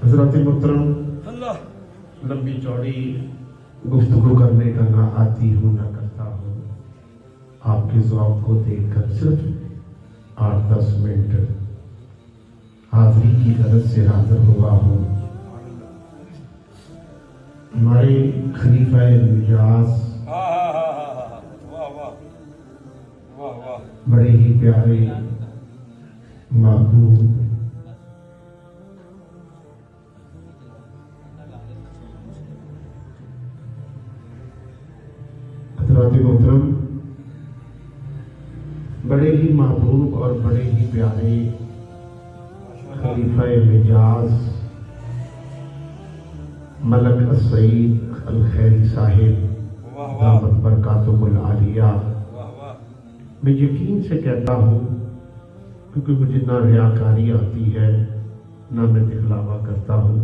حضرات محترم، لمبی چوڑی گفتگو کرنے کا نہ آتی ہوں نہ کرتا ہوں، آپ کے ذوق کو دیکھ کر صرف 8-10 منٹ حاضری کی غرض سے حاضر ہوا ہوں۔ ہمارے خلیفہ مجاز بڑے ہی پیارے محبوب حضرات محترم، بڑے ہی محبوب اور بڑے ہی پیارے خلیفہ مجاز ملک السعید الخیری صاحب دامت برکاتہم العالیہ، میں یقین سے کہتا ہوں کیونکہ مجھے نہ ریاکاری آتی ہے نہ میں دکھلاوا کرتا ہوں۔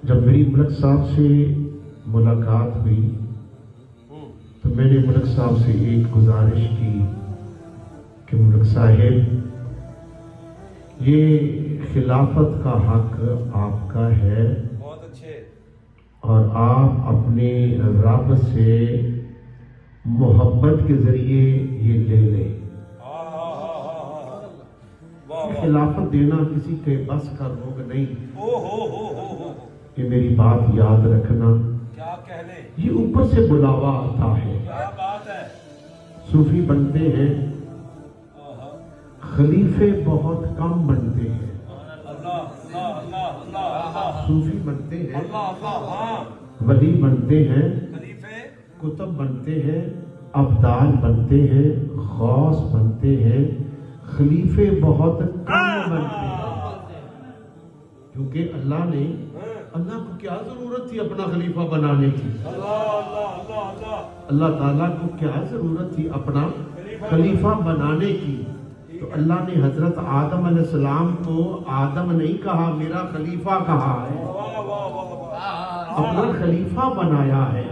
جب میری ملک صاحب سے ملاقات ہوئی تو میں نے ملک صاحب سے ایک گزارش کی کہ ملک صاحب، یہ خلافت کا حق آپ کا ہے اور آپ اپنے رب سے محبت کے ذریعے یہ لے لیں۔ خلافت دینا کسی کے بس کا روگ نہیں، یہ میری بات یاد رکھنا، یہ اوپر سے بلاوا آتا ہے۔ صوفی بنتے ہیں، خلیفے بہت کم بنتے ہیں۔ صوفی بنتے ہیں، ولی بنتے ہیں، کتب بنتے ہیں، ابدال بنتے ہیں، غوث بنتے ہیں، خلیفے بہت کم بنتے ہیں۔ کیونکہ اللہ کو کیا ضرورت تھی اپنا خلیفہ بنانے کی؟ اللہ تعالیٰ کو کیا ضرورت تھی اپنا خلیفہ بنانے کی؟ تو اللہ نے حضرت آدم علیہ السلام کو آدم نہیں کہا، میرا خلیفہ کہا ہے، اپنا خلیفہ بنایا ہے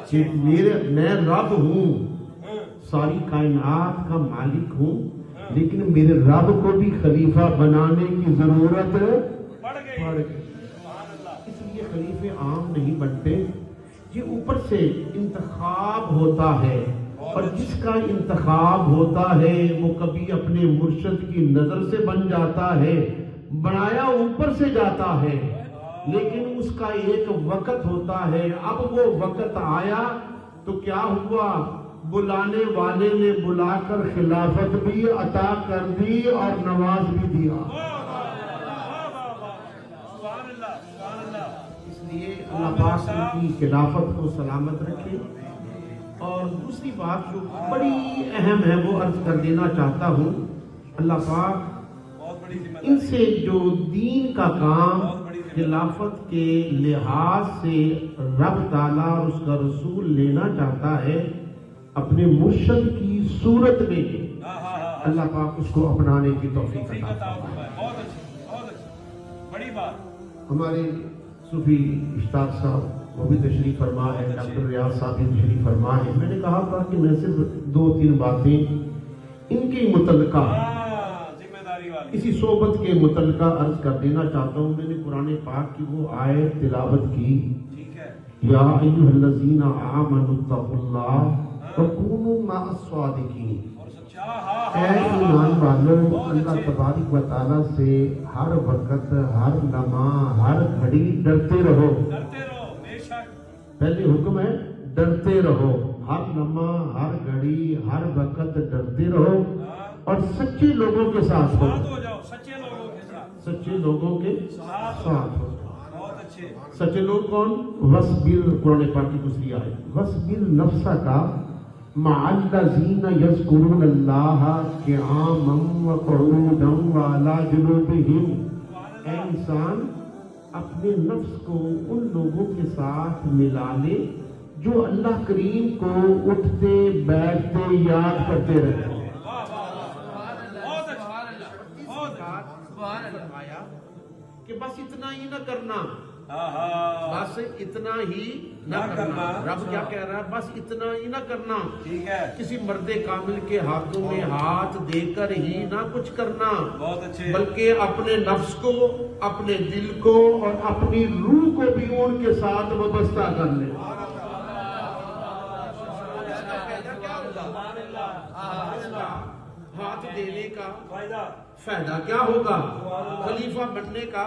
کہ میں رب ہوں، ساری کائنات کا مالک ہوں، لیکن میرے رب کو بھی خلیفہ بنانے کی ضرورت پڑ گئی۔ اس لیے خلیفے عام نہیں بنتے، یہ اوپر سے انتخاب ہوتا ہے، اور جس کا انتخاب ہوتا ہے وہ کبھی اپنے مرشد کی نظر سے بن جاتا ہے، بنایا اوپر سے جاتا ہے، لیکن اس کا ایک وقت ہوتا ہے۔ اب وہ وقت آیا تو کیا ہوا؟ بلانے والے نے بلا کر خلافت بھی عطا کر دی اور نواز بھی دیا۔ اس لیے اللہ پاک کی خلافت کو سلامت رکھے۔ اور دوسری بات جو بڑی اہم ہے وہ عرض کر دینا چاہتا ہوں، اللہ پاک ان سے جو دین کا کام خلافت کے لحاظ سے رب تعالیٰ اور اس کا رسول لینا چاہتا ہے اپنے مرشد کی صورت میں، اللہ پاک اس کو اپنانے کی توفیق عطا فرمائے۔ ہمارے صوفی اشتاق صاحب وہ بھی تشریف فرما ہے، ڈاکٹر ریاض صاحب بھی تشریف فرما ہے۔ میں نے کہا تھا کہ میں صرف 2-3 باتیں ان کی متعلقہ اسی صحبت کے متعلقہ عرض کر دینا چاہتا ہوں۔ میں نے قرآن پاک کی وہ آیت تلاوت کی، یا ایھا الذین آمنوا اتقوا اللہ وکونوا مع الصادقین، اے ایمان والوں، اللہ تبارک و تعالیٰ سے ہر وقت، ہر لمحہ، ہر گھڑی ڈرتے رہو۔ پہلے حکم ہے ڈرتے رہو، ہر لمحہ، ہر گھڑی، ہر وقت ڈرتے رہو اور سچے لوگوں کے ساتھ ہو، سچے لوگوں کے ساتھ ہو۔ سچے لوگ کون؟ وَاصْبِرْ، قرآن پاک کی دوسری آیت، وَاصْبِرْ نَفْسَكَ مَعَ الَّذِينَ يَذْكُرُونَ اللَّهَ قِيَامًا وَقُعُودًا وَعَلَى جُنُوبِهِمْ، اے انسان اپنے نفس کو ان لوگوں کے ساتھ ملا لے جو اللہ کریم کو اٹھتے بیٹھتے یاد کرتے رہتے ہیں۔ کہ بس اتنا ہی نہ کرنا بس اتنا ہی نہ کرنا. رب کیا کہہ رہا ہے؟ بس اتنا ہی نہ کرنا. ٹھیک ہے. کسی مرد کامل کے ہاتھوں میں ہاتھ دے کر ہی نہ کچھ کرنا. بہت اچھے. بلکہ اپنے نفس کو، اپنے دل کو اور اپنی روح کو بھی ان کے ساتھ وابستہ کر لے. ہاتھ دینے کا فائدہ کیا ہوگا؟ خلیفہ بننے کا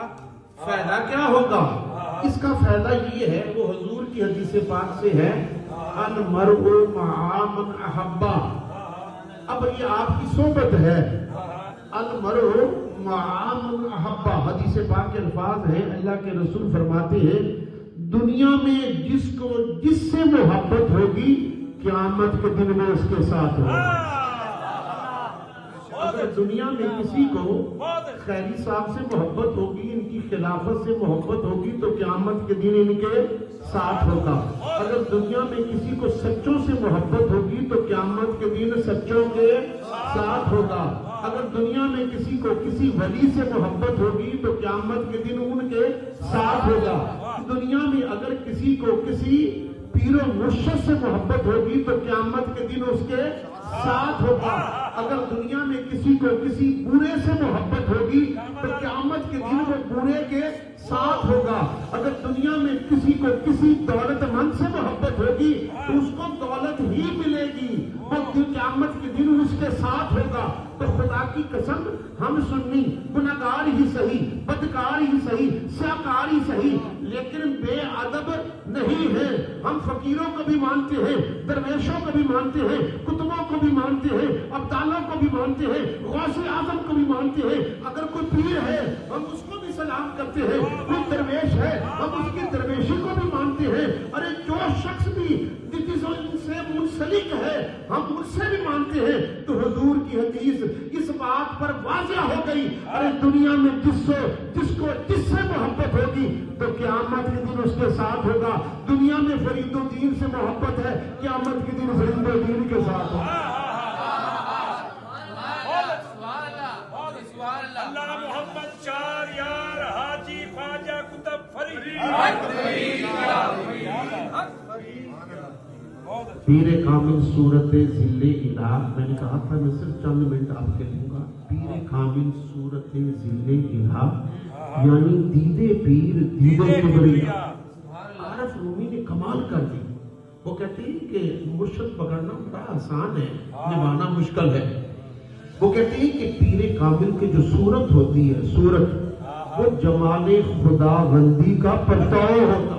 فائدہ کیا ہوگا؟ اس کا فائدہ یہ ہے، وہ حضور کی حدیث پاک سے ہے، المرء مع من احبا. اب یہ آپ کی صحبت ہے. المرء مع من احبا، حدیث پاک کے الفاظ ہیں. اللہ کے رسول فرماتے ہیں دنیا میں جس سے محبت ہوگی قیامت کے دن میں اس کے ساتھ ہوگا. اگر دنیا میں کسی کو خیری صاحب سے محبت ہوگی، ان کی خلافت سے محبت ہوگی تو قیامت کے دن ان کے ساتھ ہوگا. اگر دنیا میں کسی کو سچوں سے محبت ہوگی تو قیامت کے دن سچوں کے ساتھ ہوگا. اگر دنیا میں کسی کو کسی ولی سے محبت ہوگی تو قیامت کے دن ان کے ساتھ ہوگا. دنیا میں اگر کسی کو کسی پیر و مرشد سے محبت ہوگی تو قیامت کے دن اس کے ساتھ ہوگا. اگر دنیا میں کسی کو کسی بوڑھے سے محبت ہوگی تو قیامت کے دن وہ بوڑھے کے ساتھ ہوگا. اگر دنیا میں کسی کو کسی دولت مند سے محبت ہوگی تو اس کو دولت ہی ملے گی، وہ قیامت کے دن اس کے ساتھ ہوگا. تو خدا کی قسم ہم سنی گناہگار ہی صحیح، بدکار ہی صحیح، سیاکار ہی صحیح، لیکن بے ادب نہیں ہیں. ہم فقیروں کو بھی مانتے ہیں، درویشوں کو بھی مانتے ہیں، کتبوں کو بھی مانتے ہیں، ابدالوں کو بھی مانتے ہیں، غوث اعظم کو بھی مانتے ہیں. اگر کوئی پیر ہے ہم اس کو بھی سلام کرتے ہیں، کوئی درویش ہے ہم اس کی درویشی کو بھی مانتے ہیں. ارے جو شخص بھی ان سے منسلک ہے ہم ان سے بھی مانتے ہیں. تو حضور کی حدیث اس بات پر واضح ہو گئی. ارے دنیا میں جس سے محبت ہوگی تو قیامت کے دن اس کے ساتھ ہوگا. دنیا میں فرید الدین سے محبت ہے، قیامت کے دن فرید الدین کے ساتھ ہوگا. اللہ محمد چار یار حاجی خواجہ کتب فرید. پیر کامل صورت ذل الہ، میں نے کہا تھا میں صرف چند منٹ آپ کے دوں گا. پیر کامل صورت ذل الہ یعنی دیدے پیر دیدے کبریا. عارف رومی نے کمال کر دی. وہ کہتے ہیں کہ مرشد پکڑنا بڑا آسان ہے، نبھانا مشکل ہے. وہ کہتے ہیں کہ پیر کامل کی جو صورت ہوتی ہے، صورت وہ جمال خدا بندی کا پرتاؤ ہوتا.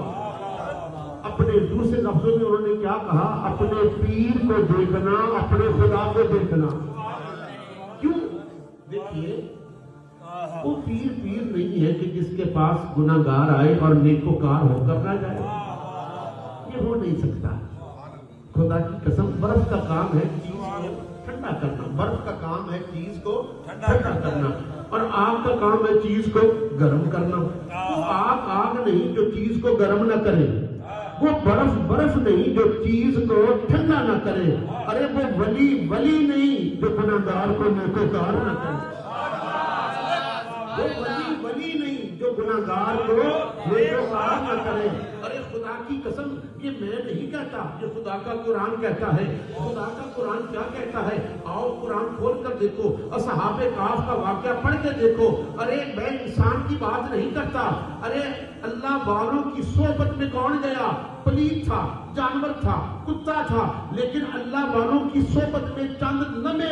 اپنے دوسرے لفظوں میں انہوں نے کیا کہا؟ اپنے پیر کو دیکھنا، اپنے خدا کو دیکھنا. کیوں؟ دیکھیے وہ پیر نہیں ہے کہ جس کے پاس گناہگار آئے اور نیکوکار ہو کر نہ جائے. یہ ہو نہیں سکتا. خدا کی قسم برف کا کام ہے چیز کو ٹھنڈا کرنا، برف کا کام ہے چیز کو ٹھنڈا کرنا، اور آگ کا کام ہے چیز کو گرم کرنا. وہ آگ نہیں جو چیز کو گرم نہ کرے، وہ برف نہیں جو چیز کو ٹھنڈا نہ کرے. ارے وہ ولی نہیں جو گناہگار کو نیکوکار نہ کرے. وہ ولی نہیں جو گناہگار کو نیکوکار نہ کرے. ارے خدا کی قسم یہ میں نہیں کہتا، یہ خدا کا قرآن کہتا ہے. خدا کا قرآن کیا کہتا ہے؟ آؤ قرآن کھول کر دیکھو، اصحاب کہف کا واقعہ پڑھ کے دیکھو. ارے میں انسان کی بات نہیں کرتا. ارے اللہ والوں کی صحبت میں کون گیا؟ پلید تھا، جانور تھا، کتا تھا، لیکن اللہ والوں کی صحبت میں چند لمحے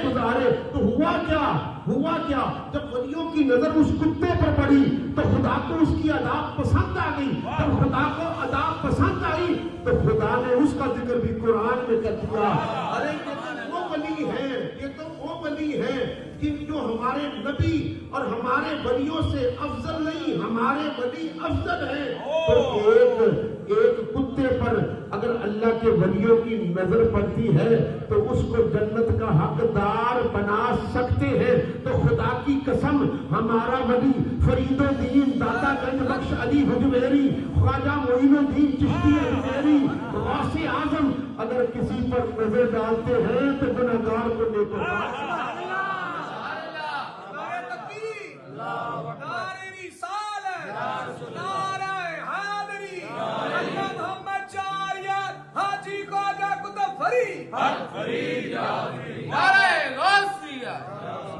گزارے تو ہوا کیا؟ جب ولیوں کی نظر اس کتے پر پڑی تو خدا کو اس کی ادا پسند آ گئی. جب خدا کو ادا پسند آئی تو خدا نے اس کا ذکر بھی قرآن میں کر دیا. ارے یہ تو وہ ولی ہے جو ہمارے نبی اور ہمارے ولیوں سے افضل نہیں، ہمارے ولی افضل ہیں. تو ایک کتے پر اگر اللہ کے ولیوں کی نظر پڑتی ہے تو اس کو جنت کا حقدار بنا سکتے ہیں. تو خدا کی قسم ہمارا ولی فرید الدین داتا گنج بخش علی حجویری، خواجہ معین الدین چشتی اجمیری، غوث اعظم اگر کسی پر نظر ڈالتے ہیں تو گناہگار کو نیکوکار. نعرہ حیدری اللہ محمد 4 یار حاجی خواجہ قطب فرید نعرہ غوثیہ.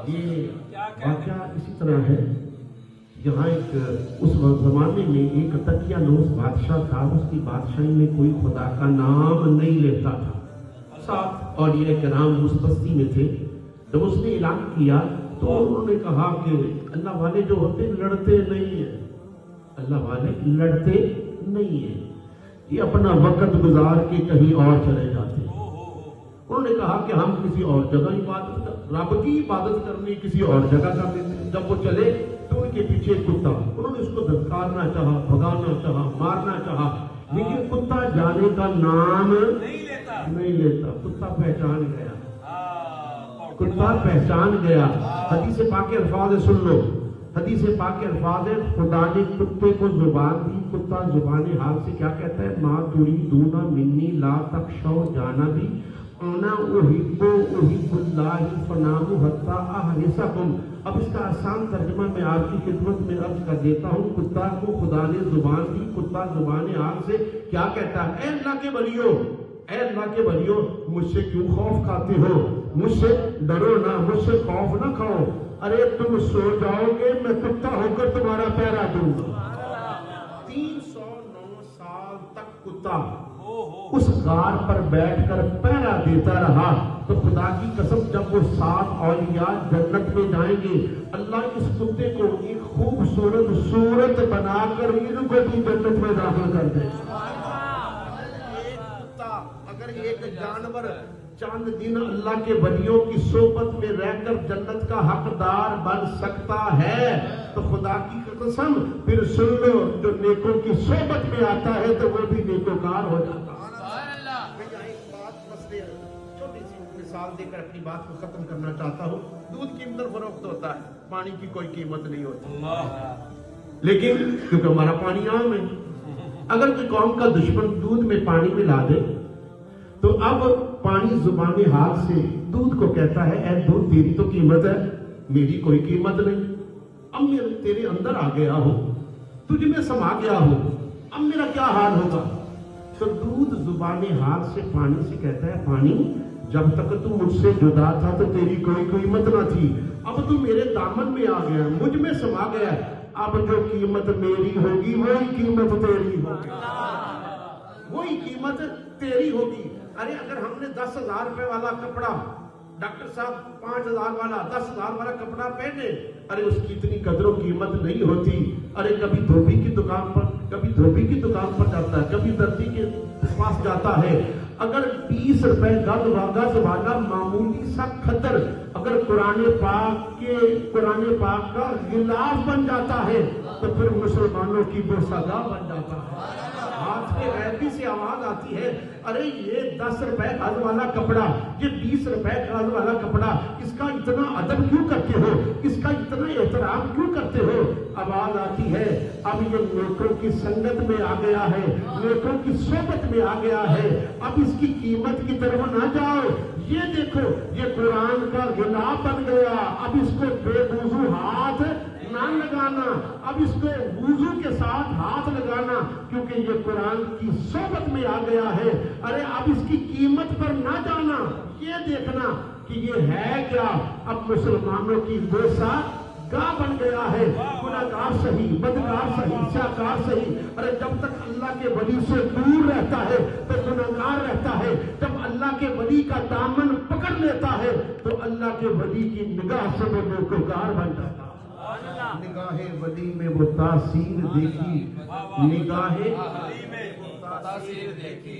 یہ واقعہ اسی طرح ہے. یہاں ایک اس زمانے میں ایک تکیہ نوس بادشاہ تھا. اس کی بادشاہی میں کوئی خدا کا نام نہیں لیتا تھا. 7 اولیاء کرام اس بستی میں تھے. جب اس نے اعلان کیا تو انہوں نے کہا کہ اللہ والے جو ہوتے لڑتے نہیں ہیں. اللہ والے لڑتے نہیں ہیں. یہ اپنا وقت گزار کے کہیں اور چلے جاتے ہیں. انہوں نے کہا کہ ہم کسی اور جگہ رب کی عبادت کرنی کسی اور جگہ کر لیتے ہیں. جب وہ چلے تو ان کے پیچھے کتا. انہوں نے اس کو دھتکارنا چاہا, بھگانا چاہا, مارنا چاہا, لیکن کتا جانے کا نام نہیں لیتا. کتا پہچان گیا. کتا پہچان گیا. حدیث پاک کے الفاظ سن لو. حدیث پاک کے الفاظ ہے خدا نے کتے کو زبان دی. کتا زبان حال سے کیا کہتا ہے؟ ما تریدون منی لا تخشوا جانبی انا احب اللہ فنام حتی احرسکم. اب اس کا آسان ترجمہ میں آپ کی خدمت میں عرض کر دیتا ہوں. کتا کو خدا نے زبان دی. کتا زبان حال سے کیا کہتا ہے؟ اے اللہ کے ولیو, اے اللہ کے ولیو, مجھ سے کیوں خوف کھاتے ہو؟ مجھ سے ڈرو نہ, مجھ سے خوف نہ کھاؤ. ارے تم سو جاؤ گے میں کتا ہو کر تمہارا پہرا دوں گا. 309 سال تک کتا اس غار پر بیٹھ کر پہرا دیتا رہا. تو خدا کی قسم جب وہ 7 اولیاء جنت میں جائیں گے, اللہ اس کتے کو ایک خوبصورت صورت بنا کر ان کو بھی جنت میں داخل کر دے. اگر ایک جانور چند دن اللہ کے ولیوں کی صحبت میں رہ کر جنت کا حقدار بن سکتا ہے تو خدا کی قسم پھر سن لو, جو نیکوں کی صحبت میں آتا ہے تو وہ بھی نیکوکار ہو جاتا ہے. میں یہاں ایک بات بس چھوٹی سی مثال دے کر اپنی بات کو ختم کرنا چاہتا ہوں. دودھ قیمت فروخت ہوتا ہے, پانی کی کوئی قیمت نہیں ہوتی. لیکن کیونکہ ہمارا پانی عام ہے, اگر کوئی قوم کا دشمن دودھ میں پانی ملا دے تو اب پانی زبان حال سے دودھ کو کہتا ہے اے دودھ تیری تو قیمت ہے, میری کوئی قیمت نہیں. اب میں تیرے اندر آ گیا ہوں, تجھ میں سما گیا ہوں, اب میرا کیا حال ہوگا؟ تو دودھ زبان حال سے پانی سے کہتا ہے پانی جب تک تو مجھ سے جدا تھا تو تیری کوئی قیمت نہ تھی, اب تو میرے دامن میں آ گیا, مجھ میں سما گیا, اب جو قیمت میری ہوگی وہی قیمت تیری ہوگی, وہی قیمت تیری ہوگی. ارے اگر ہم نے 10,000 روپے والا کپڑا, ڈاکٹر صاحب 5,000 والا 10,000 والا کپڑا پہنے, ارے اس کی اتنی قدر و قیمت نہیں ہوتی. ارے کبھی دھوبی کی دکان پر جاتا ہے, کبھی دردی کے پاس جاتا ہے. اگر 20 روپے گز والا معمولی سا خطر اگر قرآن پاک کا غلاف بن جاتا ہے تو پھر مسلمانوں کی بوسہ بن جاتا ہے. ہاتھ کے غیبی سے آواز آتی ہے ارے یہ 10 روپے گز والا کپڑا, یہ 20 روپے گز والا کپڑا, اس کا اتنا ادب کیوں کرتے ہو, اس کا اتنا احترام کیوں کرتے ہو؟ آواز آتی ہے اب یہ نیکوں کی سنگت میں آ گیا ہے, نیکوں کی صحبت میں آ گیا ہے, اب اس کی قیمت کی طرف نہ جاؤ. یہ دیکھو یہ قرآن کا غلاف بن گیا, اب اس کو بے وضو ہاتھ نہ لگانا, اب اس کو وضو کے ساتھ ہاتھ لگانا کیونکہ یہ قرآن کی صحبت میں آ گیا ہے. ارے اب اس کی قیمت پر نہ جانا, یہ دیکھنا کہ یہ ہے کیا. اب مسلمانوں کی بوسہ گاہ بن گیا ہے, گناہگار صحیح, بدکار صحیح, سیاکار صحیح. ارے جب تک اللہ کے ولی سے دور رہتا ہے تو گناہگار رہتا ہے, جب اللہ کے ولی کا دامن پکڑ لیتا ہے تو اللہ کے ولی کی نگاہ سے وہ نیکوکار بن جاتا ہے. نگاہ ولی میں وہ تاثیر دیکھی, نگاہ ولی میں وہ تاثیر دیکھی,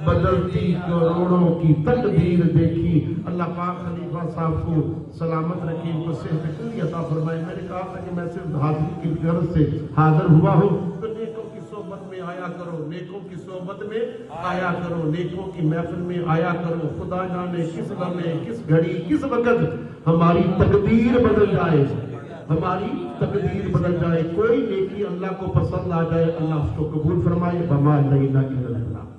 بدلتی کروڑوں کی تقدیر دیکھی. اللہ پاک خلیفہ صاحب کو سلامت رکھے, ان کو صحت کلی عطا فرمائے. میں نے کہا تھا کہ میں صرف حاضری کی غرض سے حاضر ہوا ہوں تو نیکوں کی صحبت میں آیا کرو, نیکوں کی صحبت میں آیا کرو, نیکوں کی محفل میں آیا کرو. خدا جانے کس لمحے, کس گھڑی, کس وقت ہماری تقدیر بدل جائے, ہماری تقدیر بدل جائے. کوئی نیکی اللہ کو پسند آ جائے, اللہ اس کو قبول فرمائے. بما لا الہ الا اللہ.